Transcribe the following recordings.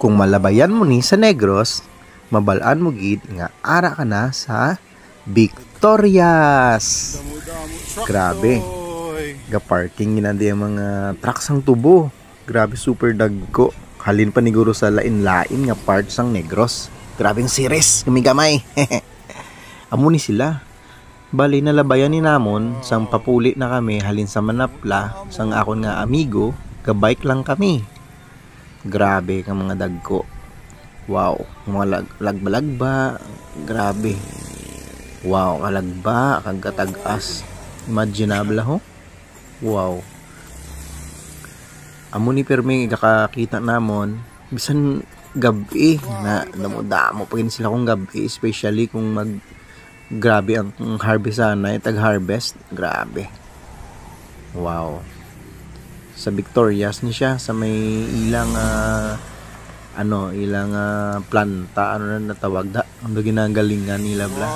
Kung malabayan mo ni sa Negros, mabalaan mo gid nga ara ka na sa Victorias. Grabe. Ga-parking ginandi ang mga trucks ang tubo. Grabe, super dagko. Halin pa ni guro sa lain-lain nga parts ang Negros. Grabing series, gamay-gamay. Amo ni sila. Bali nalabayan ni namon sang papuli na kami halin sa Manapla sang akon nga amigo, ga-bike lang kami. Grabe ka mga dagko. Wow, mga lagba-lagba. Grabe. Wow, kalagba, kagkatag-as. Imaginable ho. Wow. Amo ni permi kakakita namon bisan gabi na damo pa sila kung gabi, especially kung grabe ang harvest sana, tag-harvest. Grabe. Wow. Sa Victorias ni siya sa may ilang ilang planta na natawag da. Ang ginagalingan nila bla.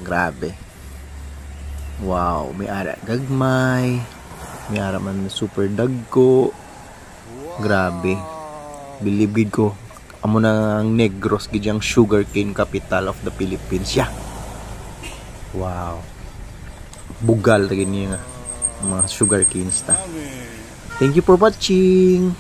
Grabe. Wow, may ara gagmay. May ara man super dagko. Grabe. Bilibid ko. Amo na ang Negros gidyang sugarcane capital of the Philippines. Yeah. Wow. Bugal lagi niya nga. Mga sugarcanes ta. Thank you for watching.